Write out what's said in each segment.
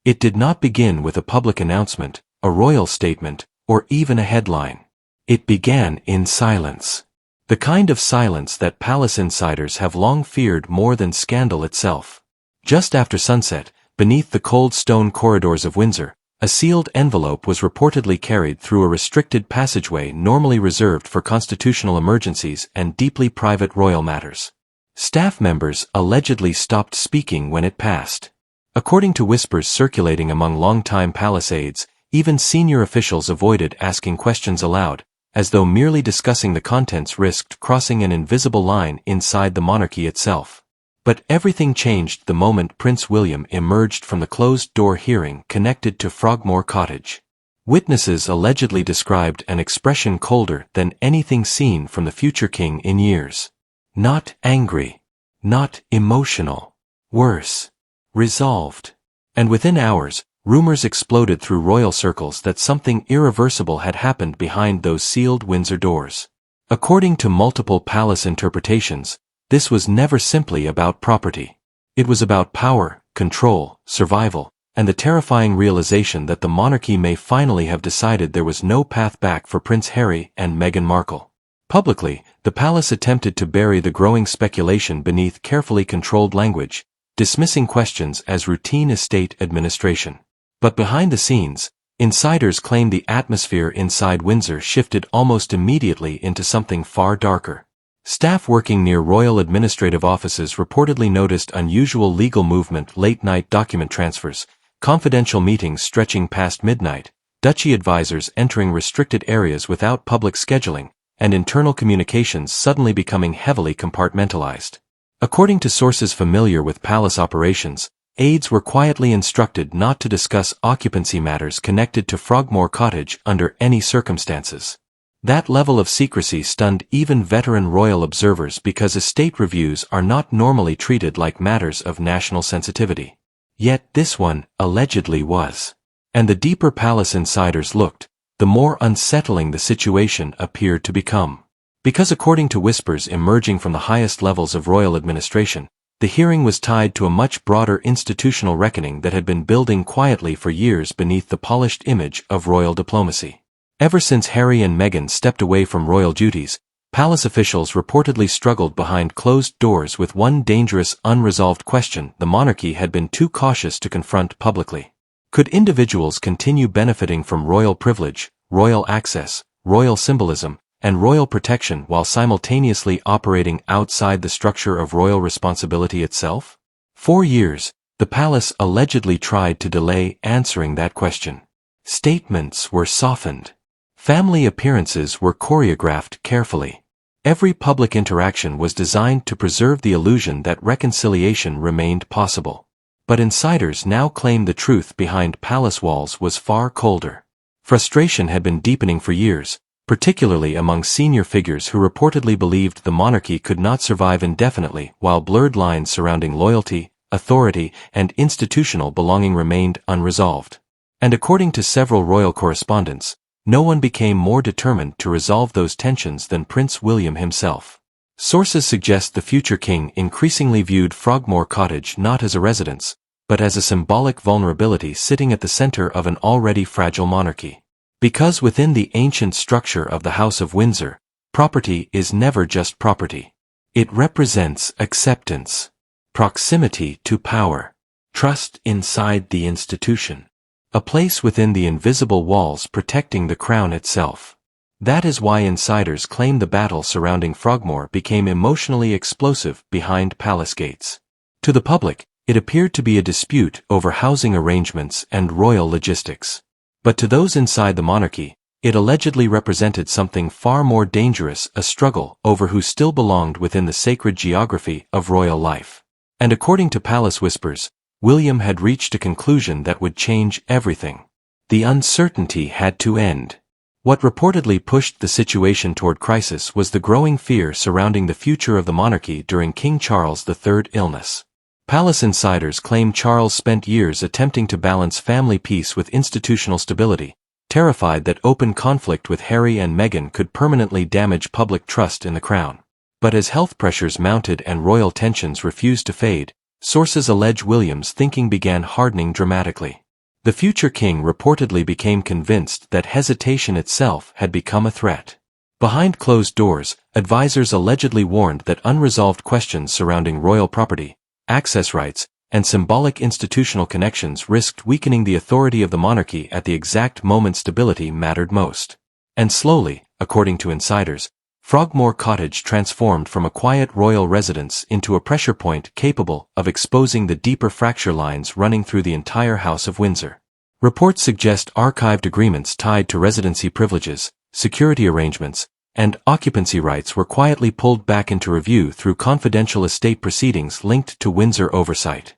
It did not begin with a public announcement, a royal statement, or even a headline. It began in silence. The kind of silence that palace insiders have long feared more than scandal itself. Just after sunset, beneath the cold stone corridors of Windsor, a sealed envelope was reportedly carried through a restricted passageway normally reserved for constitutional emergencies and deeply private royal matters. Staff members allegedly stopped speaking when it passed. According to whispers circulating among longtime palace aides, even senior officials avoided asking questions aloud, as though merely discussing the contents risked crossing an invisible line inside the monarchy itself. But everything changed the moment Prince William emerged from the closed-door hearing connected to Frogmore Cottage. Witnesses allegedly described an expression colder than anything seen from the future king in years. Not angry. Not emotional. Worse. Resolved. And within hours, rumors exploded through royal circles that something irreversible had happened behind those sealed Windsor doors. According to multiple palace interpretations, this was never simply about property. It was about power, control, survival, and the terrifying realization that the monarchy may finally have decided there was no path back for Prince Harry and Meghan Markle. Publicly, the palace attempted to bury the growing speculation beneath carefully controlled language, dismissing questions as routine estate administration. But behind the scenes, insiders claimed the atmosphere inside Windsor shifted almost immediately into something far darker. Staff working near royal administrative offices reportedly noticed unusual legal movement, late-night document transfers, confidential meetings stretching past midnight, duchy advisors entering restricted areas without public scheduling, and internal communications suddenly becoming heavily compartmentalized. According to sources familiar with palace operations, aides were quietly instructed not to discuss occupancy matters connected to Frogmore Cottage under any circumstances. That level of secrecy stunned even veteran royal observers because estate reviews are not normally treated like matters of national sensitivity. Yet this one allegedly was. And the deeper palace insiders looked, the more unsettling the situation appeared to become. Because according to whispers emerging from the highest levels of royal administration, the hearing was tied to a much broader institutional reckoning that had been building quietly for years beneath the polished image of royal diplomacy. Ever since Harry and Meghan stepped away from royal duties, palace officials reportedly struggled behind closed doors with one dangerous, unresolved question the monarchy had been too cautious to confront publicly. Could individuals continue benefiting from royal privilege, royal access, royal symbolism, and royal protection while simultaneously operating outside the structure of royal responsibility itself? For years, the palace allegedly tried to delay answering that question. Statements were softened. Family appearances were choreographed carefully. Every public interaction was designed to preserve the illusion that reconciliation remained possible. But insiders now claim the truth behind palace walls was far colder. Frustration had been deepening for years, particularly among senior figures who reportedly believed the monarchy could not survive indefinitely while blurred lines surrounding loyalty, authority, and institutional belonging remained unresolved. And according to several royal correspondents, no one became more determined to resolve those tensions than Prince William himself. Sources suggest the future king increasingly viewed Frogmore Cottage not as a residence, but as a symbolic vulnerability sitting at the center of an already fragile monarchy. Because within the ancient structure of the House of Windsor, property is never just property. It represents acceptance, proximity to power, trust inside the institution. A place within the invisible walls protecting the crown itself. That is why insiders claim the battle surrounding Frogmore became emotionally explosive behind palace gates. To the public, it appeared to be a dispute over housing arrangements and royal logistics. But to those inside the monarchy, it allegedly represented something far more dangerous, a struggle over who still belonged within the sacred geography of royal life. And according to palace whispers, William had reached a conclusion that would change everything. The uncertainty had to end. What reportedly pushed the situation toward crisis was the growing fear surrounding the future of the monarchy during King Charles III's illness. Palace insiders claim Charles spent years attempting to balance family peace with institutional stability, terrified that open conflict with Harry and Meghan could permanently damage public trust in the crown. But as health pressures mounted and royal tensions refused to fade, sources allege William's thinking began hardening dramatically. The future king reportedly became convinced that hesitation itself had become a threat. Behind closed doors, advisors allegedly warned that unresolved questions surrounding royal property, access rights, and symbolic institutional connections risked weakening the authority of the monarchy at the exact moment stability mattered most. And slowly, according to insiders, Frogmore Cottage transformed from a quiet royal residence into a pressure point capable of exposing the deeper fracture lines running through the entire House of Windsor. Reports suggest archived agreements tied to residency privileges, security arrangements, and occupancy rights were quietly pulled back into review through confidential estate proceedings linked to Windsor oversight.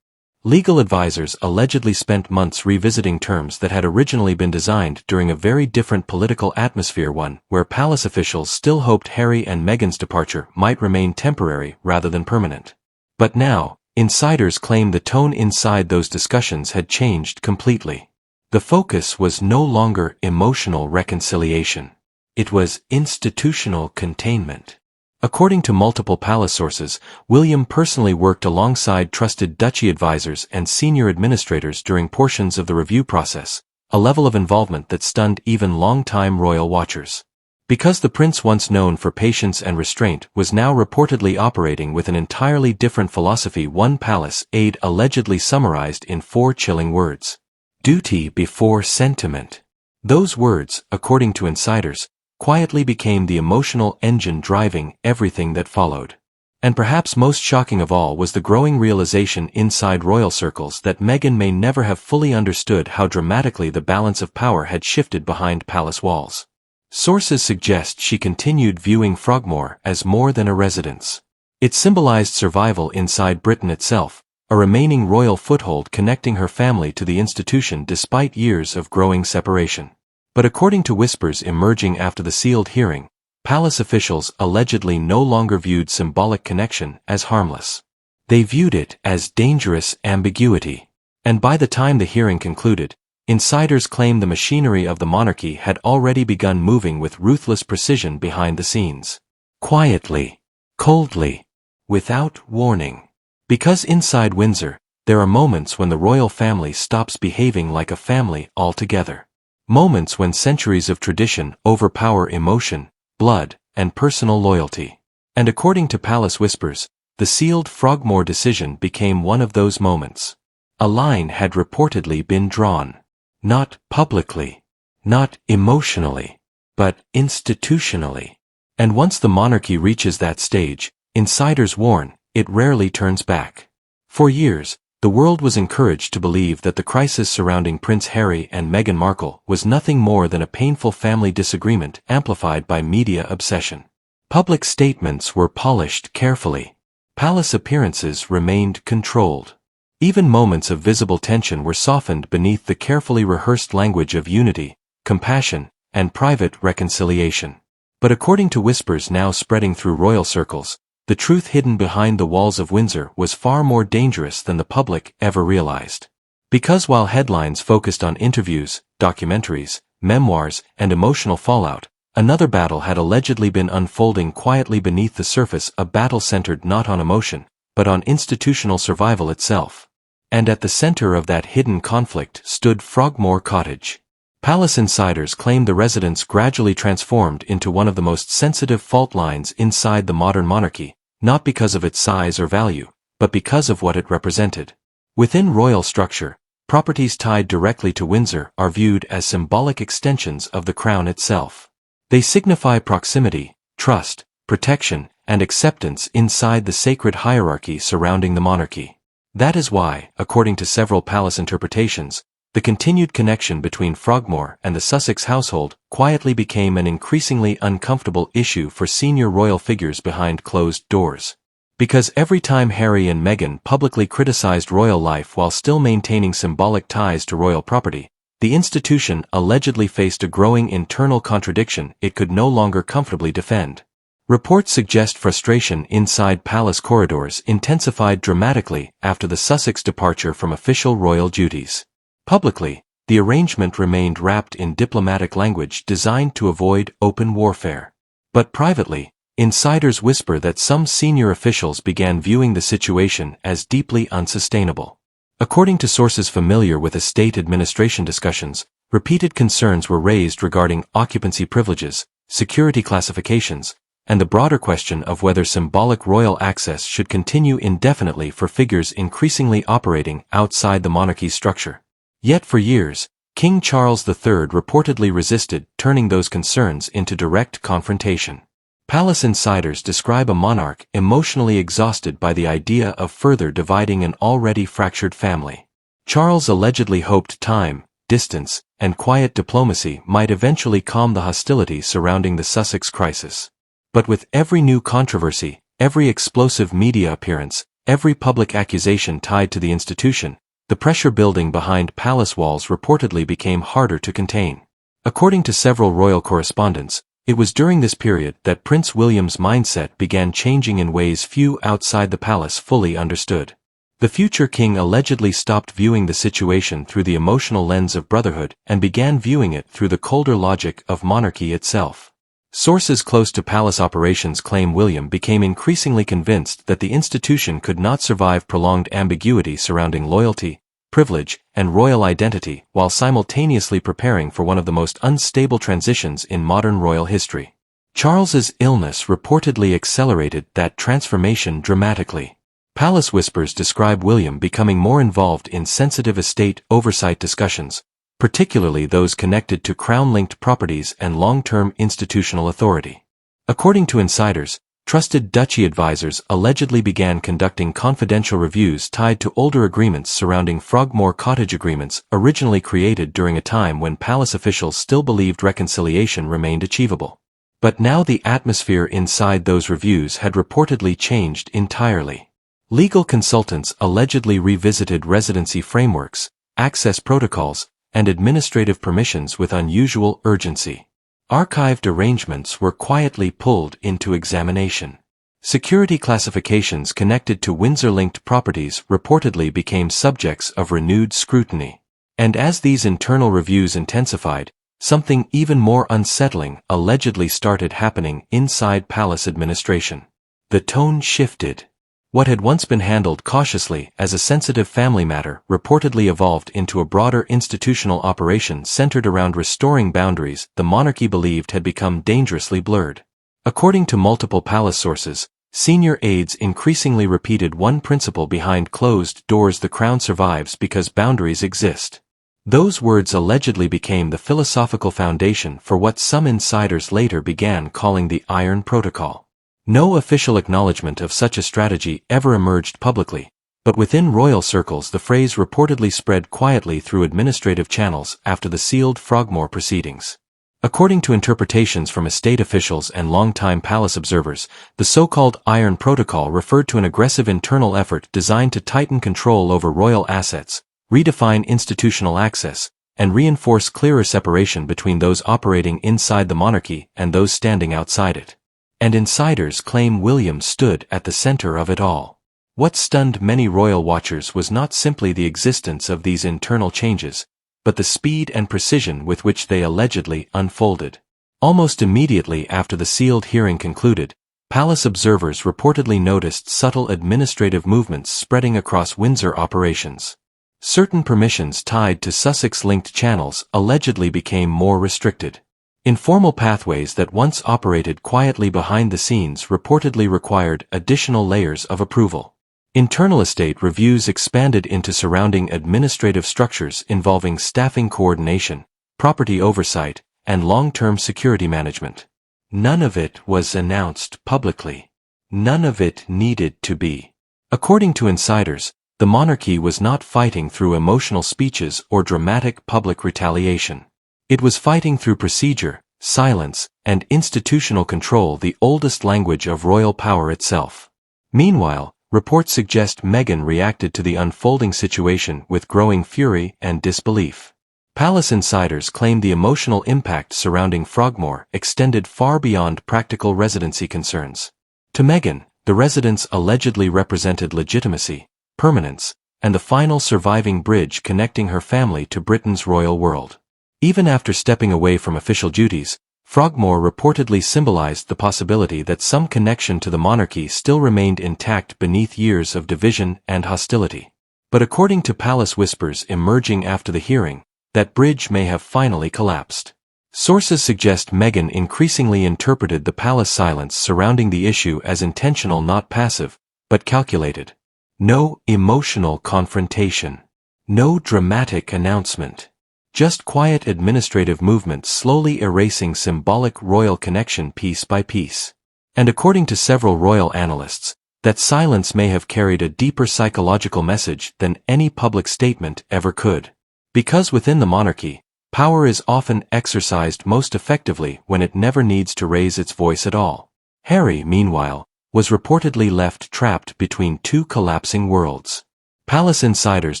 Legal advisors allegedly spent months revisiting terms that had originally been designed during a very different political atmosphere, one where palace officials still hoped Harry and Meghan's departure might remain temporary rather than permanent. But now, insiders claim the tone inside those discussions had changed completely. The focus was no longer emotional reconciliation. It was institutional containment. According to multiple palace sources, William personally worked alongside trusted duchy advisors and senior administrators during portions of the review process, a level of involvement that stunned even long-time royal watchers. Because the prince, once known for patience and restraint, was now reportedly operating with an entirely different philosophy, one palace aide allegedly summarized in 4 chilling words: duty before sentiment. Those words, according to insiders, quietly became the emotional engine driving everything that followed. And perhaps most shocking of all was the growing realization inside royal circles that Meghan may never have fully understood how dramatically the balance of power had shifted behind palace walls. Sources suggest she continued viewing Frogmore as more than a residence. It symbolized survival inside Britain itself, a remaining royal foothold connecting her family to the institution despite years of growing separation. But according to whispers emerging after the sealed hearing, palace officials allegedly no longer viewed symbolic connection as harmless. They viewed it as dangerous ambiguity. And by the time the hearing concluded, insiders claim the machinery of the monarchy had already begun moving with ruthless precision behind the scenes. Quietly, coldly, without warning. Because inside Windsor, there are moments when the royal family stops behaving like a family altogether. Moments when centuries of tradition overpower emotion, blood, and personal loyalty. And according to palace whispers, the sealed Frogmore decision became one of those moments. A line had reportedly been drawn. Not publicly, not emotionally, but institutionally. And once the monarchy reaches that stage, insiders warn, it rarely turns back. For years, the world was encouraged to believe that the crisis surrounding Prince Harry and Meghan Markle was nothing more than a painful family disagreement amplified by media obsession. Public statements were polished carefully. Palace appearances remained controlled. Even moments of visible tension were softened beneath the carefully rehearsed language of unity, compassion, and private reconciliation. But according to whispers now spreading through royal circles, the truth hidden behind the walls of Windsor was far more dangerous than the public ever realized. Because while headlines focused on interviews, documentaries, memoirs, and emotional fallout, another battle had allegedly been unfolding quietly beneath the surface, a battle centered not on emotion, but on institutional survival itself. And at the center of that hidden conflict stood Frogmore Cottage. Palace insiders claimed the residence gradually transformed into one of the most sensitive fault lines inside the modern monarchy, not because of its size or value, but because of what it represented. Within royal structure, properties tied directly to Windsor are viewed as symbolic extensions of the crown itself. They signify proximity, trust, protection, and acceptance inside the sacred hierarchy surrounding the monarchy. That is why, according to several palace interpretations, the continued connection between Frogmore and the Sussex household quietly became an increasingly uncomfortable issue for senior royal figures behind closed doors. Because every time Harry and Meghan publicly criticized royal life while still maintaining symbolic ties to royal property, the institution allegedly faced a growing internal contradiction it could no longer comfortably defend. Reports suggest frustration inside palace corridors intensified dramatically after the Sussex departure from official royal duties. Publicly, the arrangement remained wrapped in diplomatic language designed to avoid open warfare. But privately, insiders whisper that some senior officials began viewing the situation as deeply unsustainable. According to sources familiar with estate administration discussions, repeated concerns were raised regarding occupancy privileges, security classifications, and the broader question of whether symbolic royal access should continue indefinitely for figures increasingly operating outside the monarchy's structure. Yet for years, King Charles III reportedly resisted turning those concerns into direct confrontation. Palace insiders describe a monarch emotionally exhausted by the idea of further dividing an already fractured family. Charles allegedly hoped time, distance, and quiet diplomacy might eventually calm the hostility surrounding the Sussex crisis. But with every new controversy, every explosive media appearance, every public accusation tied to the institution, the pressure building behind palace walls reportedly became harder to contain. According to several royal correspondents, it was during this period that Prince William's mindset began changing in ways few outside the palace fully understood. The future king allegedly stopped viewing the situation through the emotional lens of brotherhood and began viewing it through the colder logic of monarchy itself. Sources close to palace operations claim William became increasingly convinced that the institution could not survive prolonged ambiguity surrounding loyalty, privilege, and royal identity while simultaneously preparing for one of the most unstable transitions in modern royal history. Charles's illness reportedly accelerated that transformation dramatically. Palace whispers describe William becoming more involved in sensitive estate oversight discussions, particularly those connected to crown-linked properties and long-term institutional authority. According to insiders, trusted duchy advisors allegedly began conducting confidential reviews tied to older agreements surrounding Frogmore Cottage agreements originally created during a time when palace officials still believed reconciliation remained achievable. But now the atmosphere inside those reviews had reportedly changed entirely. Legal consultants allegedly revisited residency frameworks, access protocols, and administrative permissions with unusual urgency. Archived arrangements were quietly pulled into examination. Security classifications connected to Windsor-linked properties reportedly became subjects of renewed scrutiny. And as these internal reviews intensified, something even more unsettling allegedly started happening inside palace administration. The tone shifted. What had once been handled cautiously as a sensitive family matter reportedly evolved into a broader institutional operation centered around restoring boundaries the monarchy believed had become dangerously blurred. According to multiple palace sources, senior aides increasingly repeated one principle behind closed doors: the crown survives because boundaries exist. Those words allegedly became the philosophical foundation for what some insiders later began calling the Iron Protocol. No official acknowledgement of such a strategy ever emerged publicly, but within royal circles the phrase reportedly spread quietly through administrative channels after the sealed Frogmore proceedings. According to interpretations from estate officials and longtime palace observers, the so-called Iron Protocol referred to an aggressive internal effort designed to tighten control over royal assets, redefine institutional access, and reinforce clearer separation between those operating inside the monarchy and those standing outside it. And insiders claim William stood at the center of it all. What stunned many royal watchers was not simply the existence of these internal changes, but the speed and precision with which they allegedly unfolded. Almost immediately after the sealed hearing concluded, palace observers reportedly noticed subtle administrative movements spreading across Windsor operations. Certain permissions tied to Sussex-linked channels allegedly became more restricted. Informal pathways that once operated quietly behind the scenes reportedly required additional layers of approval. Internal estate reviews expanded into surrounding administrative structures involving staffing coordination, property oversight, and long-term security management. None of it was announced publicly. None of it needed to be. According to insiders, the monarchy was not fighting through emotional speeches or dramatic public retaliation. It was fighting through procedure, silence, and institutional control, the oldest language of royal power itself. Meanwhile, reports suggest Meghan reacted to the unfolding situation with growing fury and disbelief. Palace insiders claim the emotional impact surrounding Frogmore extended far beyond practical residency concerns. To Meghan, the residence allegedly represented legitimacy, permanence, and the final surviving bridge connecting her family to Britain's royal world. Even after stepping away from official duties, Frogmore reportedly symbolized the possibility that some connection to the monarchy still remained intact beneath years of division and hostility. But according to palace whispers emerging after the hearing, that bridge may have finally collapsed. Sources suggest Meghan increasingly interpreted the palace silence surrounding the issue as intentional, not passive, but calculated. No emotional confrontation. No dramatic announcement. Just quiet administrative movements slowly erasing symbolic royal connection piece by piece. And according to several royal analysts, that silence may have carried a deeper psychological message than any public statement ever could. Because within the monarchy, power is often exercised most effectively when it never needs to raise its voice at all. Harry, meanwhile, was reportedly left trapped between two collapsing worlds. Palace insiders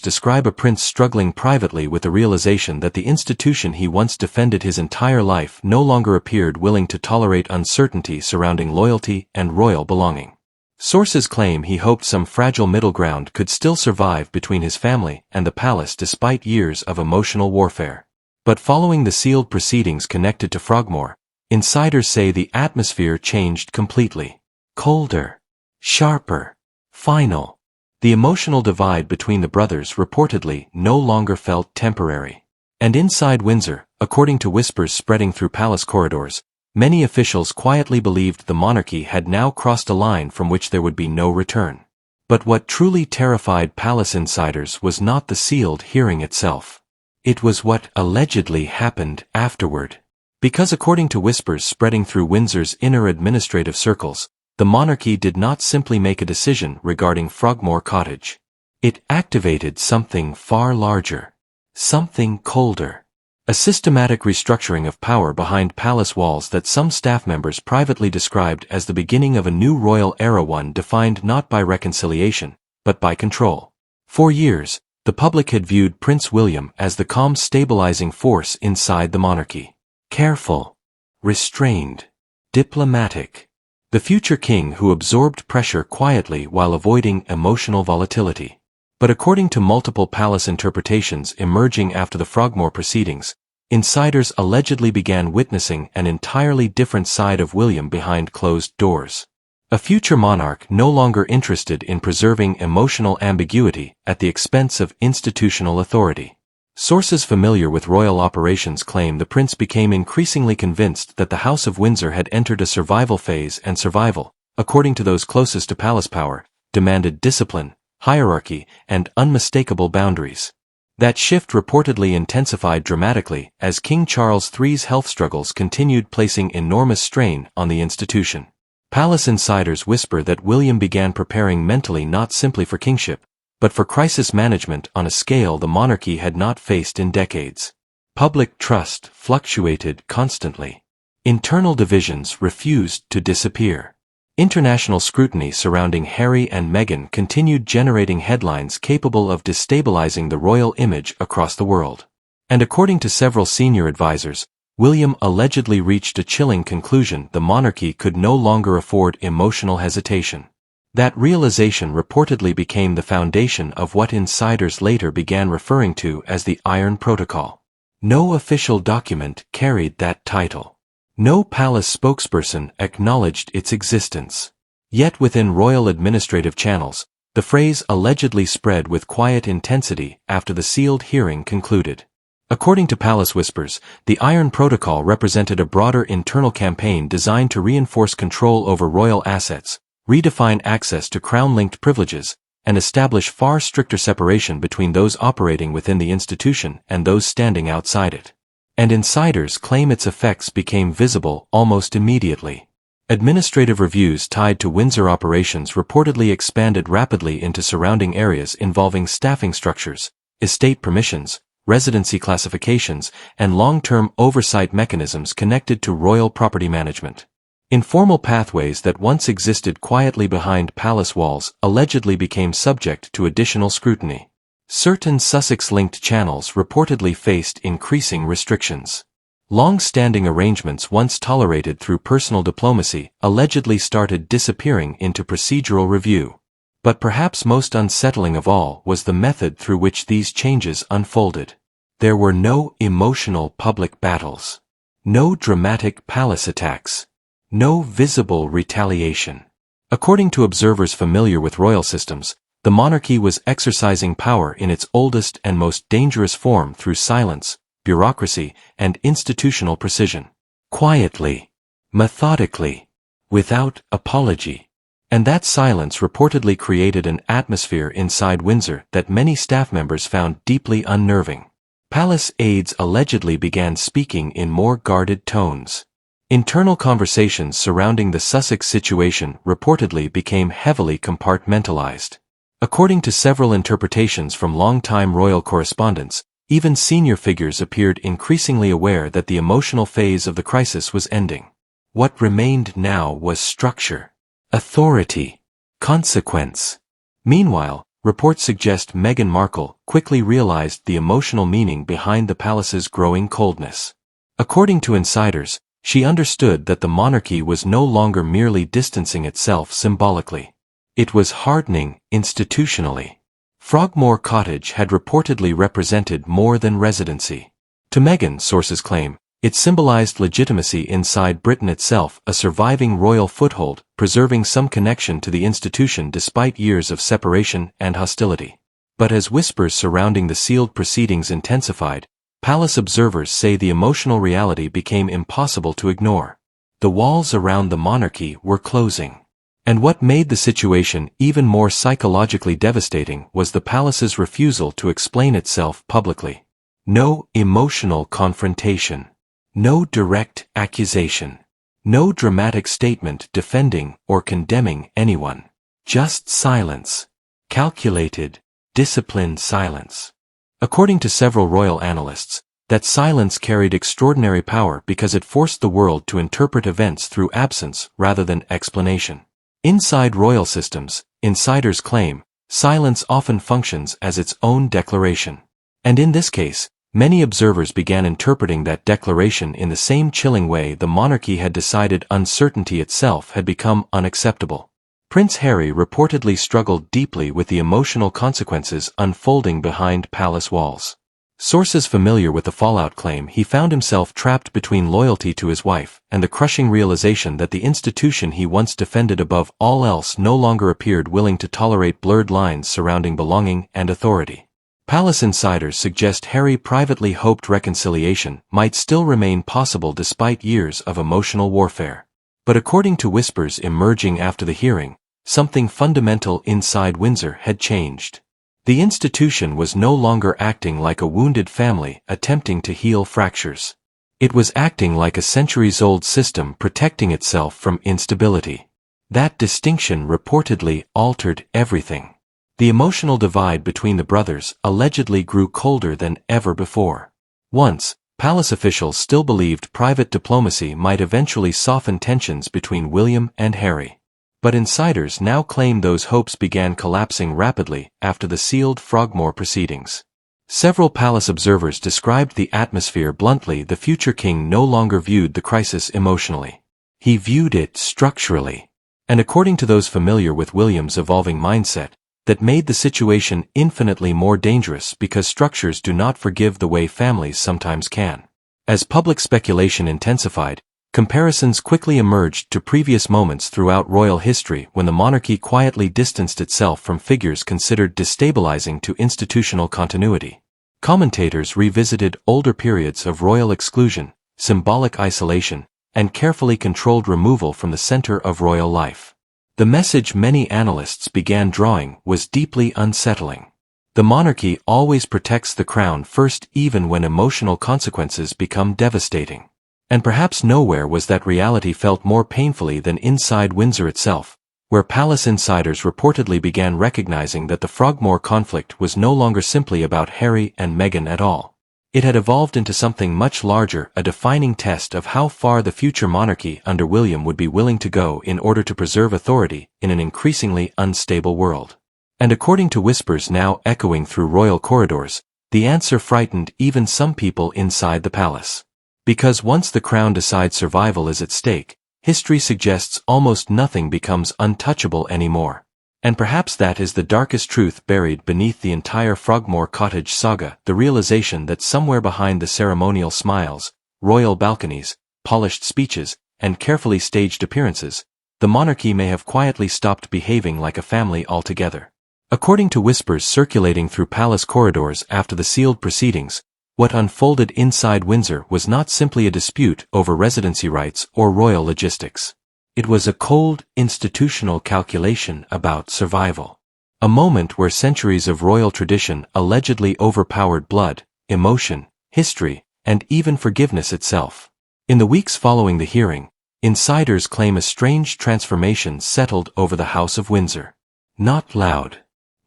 describe a prince struggling privately with the realization that the institution he once defended his entire life no longer appeared willing to tolerate uncertainty surrounding loyalty and royal belonging. Sources claim he hoped some fragile middle ground could still survive between his family and the palace despite years of emotional warfare. But following the sealed proceedings connected to Frogmore, insiders say the atmosphere changed completely. Colder. Sharper. Final. The emotional divide between the brothers reportedly no longer felt temporary. And inside Windsor, according to whispers spreading through palace corridors, many officials quietly believed the monarchy had now crossed a line from which there would be no return. But what truly terrified palace insiders was not the sealed hearing itself. It was what allegedly happened afterward. Because according to whispers spreading through Windsor's inner administrative circles, the monarchy did not simply make a decision regarding Frogmore Cottage. It activated something far larger. Something colder. A systematic restructuring of power behind palace walls that some staff members privately described as the beginning of a new royal era, one defined not by reconciliation, but by control. For years, the public had viewed Prince William as the calm stabilizing force inside the monarchy. Careful. Restrained. Diplomatic. The future king who absorbed pressure quietly while avoiding emotional volatility. But according to multiple palace interpretations emerging after the Frogmore proceedings, insiders allegedly began witnessing an entirely different side of William behind closed doors. A future monarch no longer interested in preserving emotional ambiguity at the expense of institutional authority. Sources familiar with royal operations claim the prince became increasingly convinced that the House of Windsor had entered a survival phase, and survival, according to those closest to palace power, demanded discipline, hierarchy, and unmistakable boundaries. That shift reportedly intensified dramatically as King Charles III's health struggles continued, placing enormous strain on the institution. Palace insiders whisper that William began preparing mentally not simply for kingship, but for crisis management on a scale the monarchy had not faced in decades. Public trust fluctuated constantly. Internal divisions refused to disappear. International scrutiny surrounding Harry and Meghan continued, generating headlines capable of destabilizing the royal image across the world. And according to several senior advisors, William allegedly reached a chilling conclusion: the monarchy could no longer afford emotional hesitation. That realization reportedly became the foundation of what insiders later began referring to as the Iron Protocol. No official document carried that title. No palace spokesperson acknowledged its existence. Yet within royal administrative channels, the phrase allegedly spread with quiet intensity after the sealed hearing concluded. According to palace whispers, the Iron Protocol represented a broader internal campaign designed to reinforce control over royal assets, redefine access to crown-linked privileges, and establish far stricter separation between those operating within the institution and those standing outside it. And insiders claim its effects became visible almost immediately. Administrative reviews tied to Windsor operations reportedly expanded rapidly into surrounding areas involving staffing structures, estate permissions, residency classifications, and long-term oversight mechanisms connected to royal property management. Informal pathways that once existed quietly behind palace walls allegedly became subject to additional scrutiny. Certain Sussex-linked channels reportedly faced increasing restrictions. Long-standing arrangements once tolerated through personal diplomacy allegedly started disappearing into procedural review. But perhaps most unsettling of all was the method through which these changes unfolded. There were no emotional public battles. No dramatic palace attacks. No visible retaliation. According to observers familiar with royal systems, The monarchy was exercising power in its oldest and most dangerous form through silence, bureaucracy, and institutional precision. Quietly, methodically, without apology. And that silence reportedly created an atmosphere inside Windsor that many staff members found deeply unnerving. Palace aides allegedly began speaking in more guarded tones. Internal conversations surrounding the Sussex situation reportedly became heavily compartmentalized. According to several interpretations from long-time royal correspondents, even senior figures appeared increasingly aware that the emotional phase of the crisis was ending. What remained now was structure, authority, consequence. Meanwhile, reports suggest Meghan Markle quickly realized the emotional meaning behind the palace's growing coldness. According to insiders, she understood that the monarchy was no longer merely distancing itself symbolically. It was hardening institutionally. Frogmore Cottage had reportedly represented more than residency. To Meghan, sources claim, it symbolized legitimacy inside Britain itself, a surviving royal foothold, preserving some connection to the institution despite years of separation and hostility. But as whispers surrounding the sealed proceedings intensified, palace observers say the emotional reality became impossible to ignore. The walls around the monarchy were closing. And what made the situation even more psychologically devastating was the palace's refusal to explain itself publicly. No emotional confrontation. No direct accusation. No dramatic statement defending or condemning anyone. Just silence. Calculated, disciplined silence. According to several royal analysts, that silence carried extraordinary power because it forced the world to interpret events through absence rather than explanation. Inside royal systems, insiders claim, silence often functions as its own declaration. And in this case, many observers began interpreting that declaration in the same chilling way the monarchy had decided uncertainty itself had become unacceptable. Prince Harry reportedly struggled deeply with the emotional consequences unfolding behind palace walls. Sources familiar with the fallout claim he found himself trapped between loyalty to his wife and the crushing realization that the institution he once defended above all else no longer appeared willing to tolerate blurred lines surrounding belonging and authority. Palace insiders suggest Harry privately hoped reconciliation might still remain possible despite years of emotional warfare. But according to whispers emerging after the hearing, something fundamental inside Windsor had changed. The institution was no longer acting like a wounded family attempting to heal fractures. It was acting like a centuries-old system protecting itself from instability. That distinction reportedly altered everything. The emotional divide between the brothers allegedly grew colder than ever before. Once, palace officials still believed private diplomacy might eventually soften tensions between William and Harry. But insiders now claim those hopes began collapsing rapidly after the sealed Frogmore proceedings. Several palace observers described the atmosphere bluntly. The future king no longer viewed the crisis emotionally. He viewed it structurally. And according to those familiar with William's evolving mindset, that made the situation infinitely more dangerous because structures do not forgive the way families sometimes can. As public speculation intensified, comparisons quickly emerged to previous moments throughout royal history when the monarchy quietly distanced itself from figures considered destabilizing to institutional continuity. Commentators revisited older periods of royal exclusion, symbolic isolation, and carefully controlled removal from the center of royal life. The message many analysts began drawing was deeply unsettling. The monarchy always protects the crown first, even when emotional consequences become devastating. And perhaps nowhere was that reality felt more painfully than inside Windsor itself, where palace insiders reportedly began recognizing that the Frogmore conflict was no longer simply about Harry and Meghan at all. It had evolved into something much larger, a defining test of how far the future monarchy under William would be willing to go in order to preserve authority in an increasingly unstable world. And according to whispers now echoing through royal corridors, the answer frightened even some people inside the palace. Because once the crown decides survival is at stake, history suggests almost nothing becomes untouchable anymore. And perhaps that is the darkest truth buried beneath the entire Frogmore Cottage saga, the realization that somewhere behind the ceremonial smiles, royal balconies, polished speeches, and carefully staged appearances, the monarchy may have quietly stopped behaving like a family altogether. According to whispers circulating through palace corridors after the sealed proceedings, what unfolded inside Windsor was not simply a dispute over residency rights or royal logistics. It was a cold, institutional calculation about survival. A moment where centuries of royal tradition allegedly overpowered blood, emotion, history, and even forgiveness itself. In the weeks following the hearing, insiders claim a strange transformation settled over the House of Windsor. Not loud.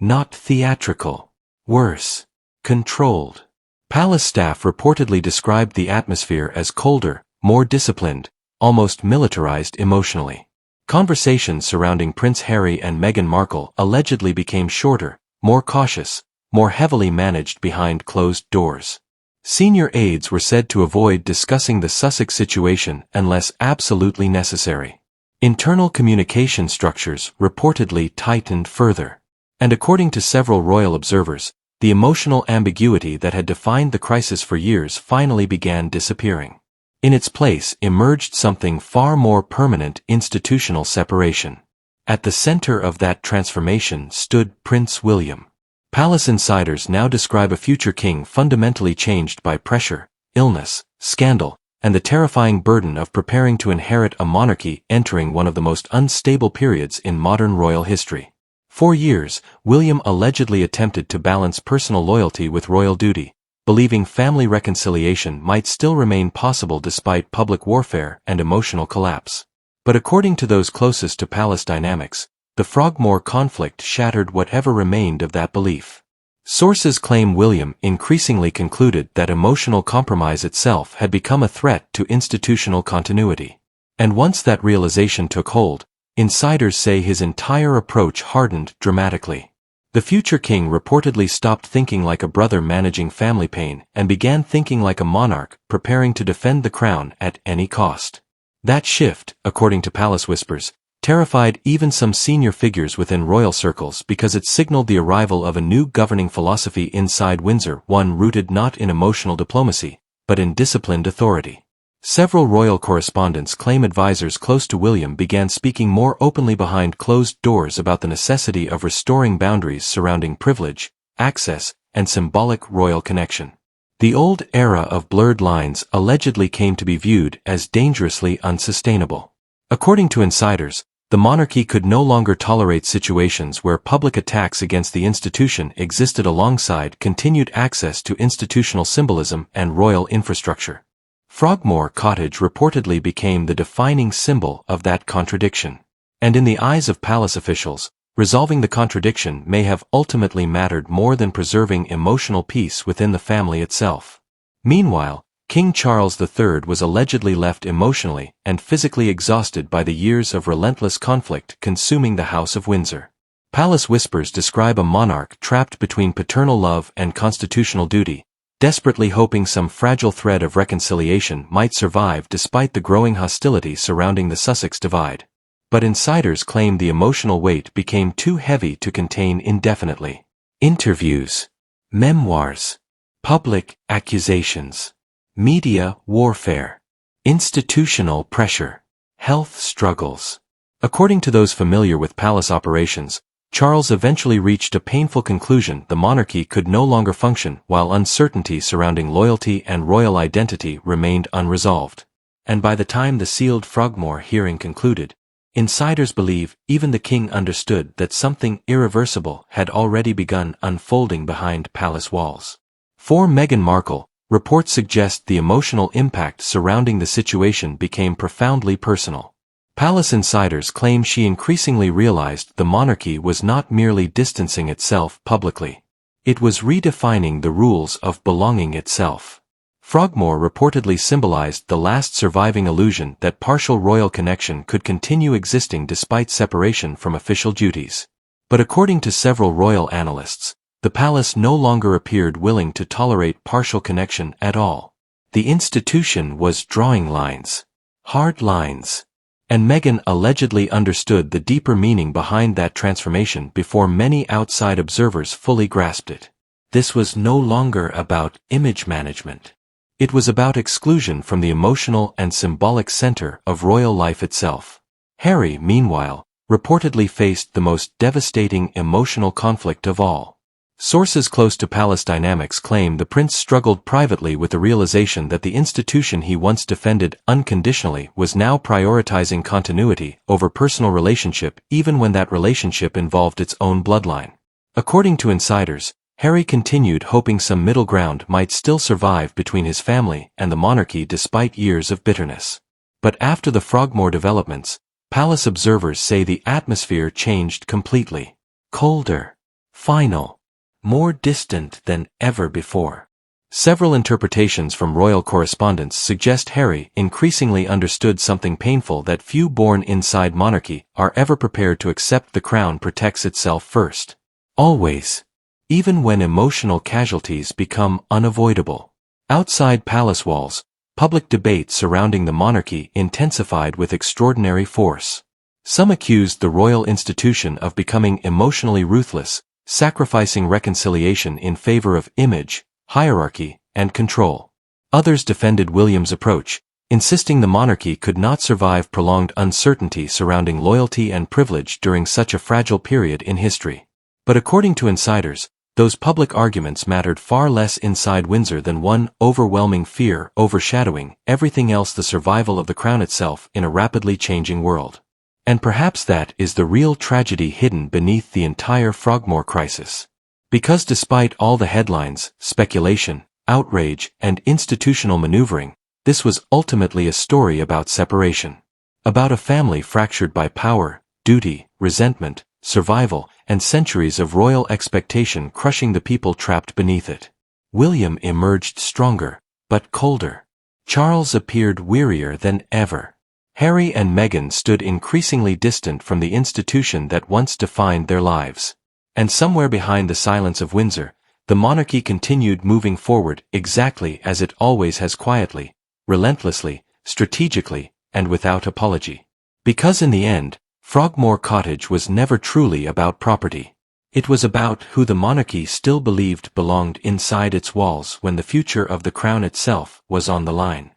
Not theatrical. Worse. Controlled. Palace staff reportedly described the atmosphere as colder, more disciplined, almost militarized emotionally. Conversations surrounding Prince Harry and Meghan Markle allegedly became shorter, more cautious, more heavily managed behind closed doors. Senior aides were said to avoid discussing the Sussex situation unless absolutely necessary. Internal communication structures reportedly tightened further. And according to several royal observers, the emotional ambiguity that had defined the crisis for years finally began disappearing. In its place emerged something far more permanent: institutional separation. At the center of that transformation stood Prince William. Palace insiders now describe a future king fundamentally changed by pressure, illness, scandal, and the terrifying burden of preparing to inherit a monarchy entering one of the most unstable periods in modern royal history. For years, William allegedly attempted to balance personal loyalty with royal duty, believing family reconciliation might still remain possible despite public warfare and emotional collapse. But according to those closest to palace dynamics, the Frogmore conflict shattered whatever remained of that belief. Sources claim William increasingly concluded that emotional compromise itself had become a threat to institutional continuity. And once that realization took hold, insiders say his entire approach hardened dramatically. The future king reportedly stopped thinking like a brother managing family pain and began thinking like a monarch preparing to defend the crown at any cost. That shift, according to palace whispers, terrified even some senior figures within royal circles because it signaled the arrival of a new governing philosophy inside Windsor, one rooted not in emotional diplomacy, but in disciplined authority. Several royal correspondents claim advisors close to William began speaking more openly behind closed doors about the necessity of restoring boundaries surrounding privilege, access, and symbolic royal connection. The old era of blurred lines allegedly came to be viewed as dangerously unsustainable. According to insiders, the monarchy could no longer tolerate situations where public attacks against the institution existed alongside continued access to institutional symbolism and royal infrastructure. Frogmore Cottage reportedly became the defining symbol of that contradiction. And in the eyes of palace officials, resolving the contradiction may have ultimately mattered more than preserving emotional peace within the family itself. Meanwhile, King Charles III was allegedly left emotionally and physically exhausted by the years of relentless conflict consuming the House of Windsor. Palace whispers describe a monarch trapped between paternal love and constitutional duty, desperately hoping some fragile thread of reconciliation might survive despite the growing hostility surrounding the Sussex divide. But insiders claim the emotional weight became too heavy to contain indefinitely. Interviews, memoirs, public accusations, media warfare, institutional pressure, health struggles. According to those familiar with palace operations, Charles eventually reached a painful conclusion: the monarchy could no longer function while uncertainty surrounding loyalty and royal identity remained unresolved. And by the time the sealed Frogmore hearing concluded, insiders believe even the king understood that something irreversible had already begun unfolding behind palace walls. For Meghan Markle, reports suggest the emotional impact surrounding the situation became profoundly personal. Palace insiders claim she increasingly realized the monarchy was not merely distancing itself publicly. It was redefining the rules of belonging itself. Frogmore reportedly symbolized the last surviving illusion that partial royal connection could continue existing despite separation from official duties. But according to several royal analysts, the palace no longer appeared willing to tolerate partial connection at all. The institution was drawing lines. Hard lines. And Meghan allegedly understood the deeper meaning behind that transformation before many outside observers fully grasped it. This was no longer about image management. It was about exclusion from the emotional and symbolic center of royal life itself. Harry, meanwhile, reportedly faced the most devastating emotional conflict of all. Sources close to palace dynamics claim the prince struggled privately with the realization that the institution he once defended unconditionally was now prioritizing continuity over personal relationship even when that relationship involved its own bloodline. According to insiders, Harry continued hoping some middle ground might still survive between his family and the monarchy despite years of bitterness. But after the Frogmore developments, palace observers say the atmosphere changed completely. Colder, final, more distant than ever before. Several interpretations from royal correspondents suggest Harry increasingly understood something painful, that few born inside monarchy are ever prepared to accept the crown protects itself first. Always. Even when emotional casualties become unavoidable. Outside palace walls, public debate surrounding the monarchy intensified with extraordinary force. Some accused the royal institution of becoming emotionally ruthless, sacrificing reconciliation in favor of image, hierarchy, and control. Others defended William's approach, insisting the monarchy could not survive prolonged uncertainty surrounding loyalty and privilege during such a fragile period in history. But according to insiders, those public arguments mattered far less inside Windsor than one overwhelming fear overshadowing everything else: the survival of the crown itself in a rapidly changing world. And perhaps that is the real tragedy hidden beneath the entire Frogmore crisis. Because despite all the headlines, speculation, outrage, and institutional maneuvering, this was ultimately a story about separation. About a family fractured by power, duty, resentment, survival, and centuries of royal expectation crushing the people trapped beneath it. William emerged stronger, but colder. Charles appeared wearier than ever. Harry and Meghan stood increasingly distant from the institution that once defined their lives. And somewhere behind the silence of Windsor, the monarchy continued moving forward exactly as it always has: quietly, relentlessly, strategically, and without apology. Because in the end, Frogmore Cottage was never truly about property. It was about who the monarchy still believed belonged inside its walls when the future of the crown itself was on the line.